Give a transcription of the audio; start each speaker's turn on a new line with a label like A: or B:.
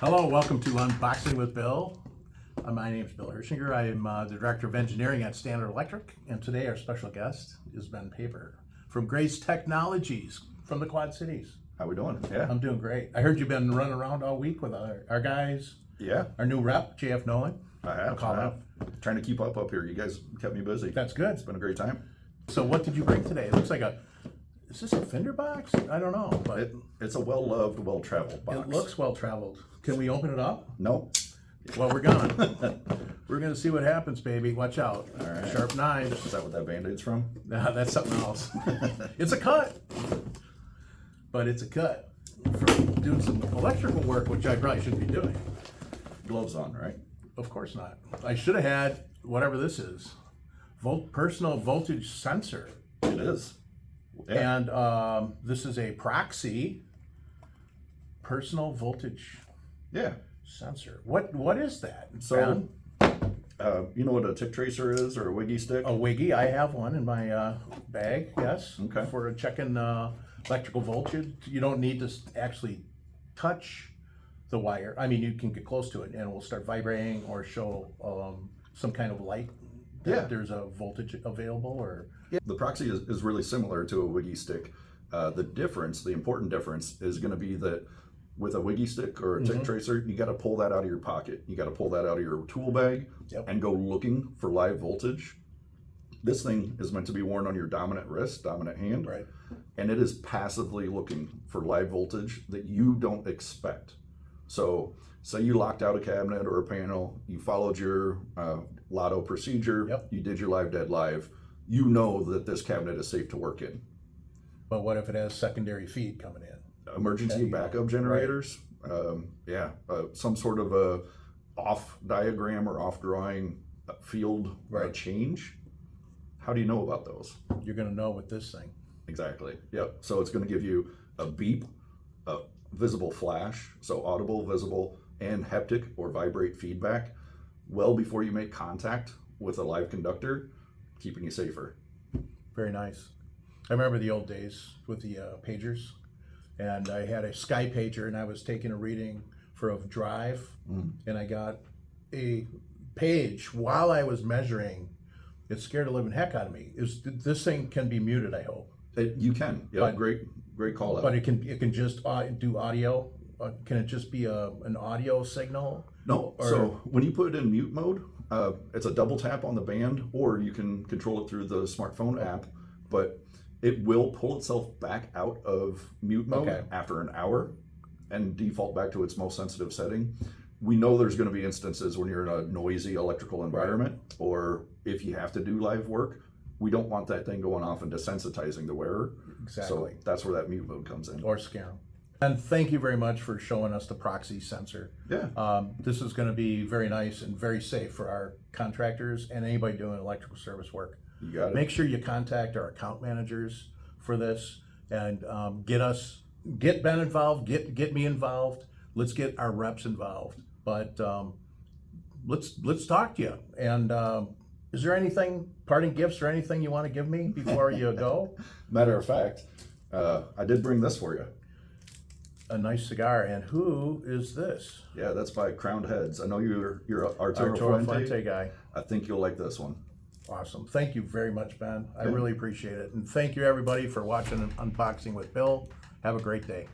A: Hello, welcome to Unboxing with Bill. My name is Bill Hirschinger. I am the Director of Engineering at Standard Electric, and today our special guest is Ben Paper from Grace Technologies from the Quad Cities.
B: How we doing? Yeah.
A: I'm doing great. I heard you've been running around all week with our guys.
B: Yeah.
A: Our new rep, JF Nolan.
B: I have. Trying to keep up here. You guys kept me busy.
A: That's good.
B: It's been a great time.
A: So what did you bring today? It looks like is this a fender box? I don't know, but
B: it's a well-loved, well-traveled box.
A: it looks well-traveled. Can we open it up?
B: No.
A: Well, we're gonna. We're gonna see what happens, baby. Watch out.
B: All right.
A: Sharp knives.
B: Is that what that Band-Aid's from?
A: Nah, that's something else. It's a cut, but it's a cut from doing some electrical work, which I probably shouldn't be doing.
B: Gloves on, right?
A: Of course not. I should have had whatever this is, personal voltage sensor.
B: It is. Yeah.
A: And this is a Proxxi personal voltage sensor. What is that?
B: So, you know what a tick tracer is, or a wiggy stick?
A: A wiggy. I have one in my bag. Yes.
B: Okay.
A: For checking electrical voltage. You don't need to actually touch the wire. I mean, you can get close to it and it will start vibrating or show some kind of light that there's a voltage available. Or
B: the Proxxi is really similar to a wiggy stick. The important difference is going to be that with a wiggy stick or a tick tracer, you got to pull that out of your pocket. You got to pull that out of your tool bag and go looking for live voltage. This thing is meant to be worn on your dominant wrist, dominant hand,
A: right? And
B: it is passively looking for live voltage that you don't expect. So say you locked out a cabinet or a panel, you followed your lotto procedure, you did your live dead live, you know that this cabinet is safe to work in.
A: But what if it has secondary feed coming in?
B: Emergency backup generators, some sort of a off diagram or off drawing field change. How do you know about those?
A: You're going to know with this thing.
B: Exactly. Yep. So it's going to give you a beep, a visible flash, so audible, visible, and haptic or vibrate feedback well before you make contact with a live conductor, keeping you safer.
A: Very nice. I remember the old days with the pagers, and I had a Sky pager, and I was taking a reading for a drive, and I got a page while I was measuring. It scared the living heck out of me. This thing can be muted, I hope.
B: You can. Yeah, great call out.
A: But it can just do audio. Can it just be an audio signal?
B: No. So when you put it in mute mode, it's a double tap on the band, or you can control it through the smartphone app. But it will pull itself back out of mute mode after an hour and default back to its most sensitive setting. We know there's going to be instances when you're in a noisy electrical environment, or if you have to do live work. We don't want that thing going off and desensitizing the wearer.
A: Exactly.
B: So that's where that mute mode comes in.
A: Or scare them. And thank you very much for showing us the Proxxi sensor.
B: Yeah.
A: This is going to be very nice and very safe for our contractors and anybody doing electrical service work.
B: You got it.
A: Make sure you contact our account managers for this and get Ben involved, get me involved. Let's get our reps involved. But let's talk to you. And is there anything, parting gifts or anything you want to give me before you go?
B: Matter of fact, I did bring this for you.
A: A nice cigar. And who is this?
B: Yeah, that's by Crowned Heads. I know you're Arturo
A: Fuente guy.
B: I think you'll like this one.
A: Awesome. Thank you very much, Ben. I really appreciate it. And thank you, everybody, for watching Unboxing with Bill. Have a great day.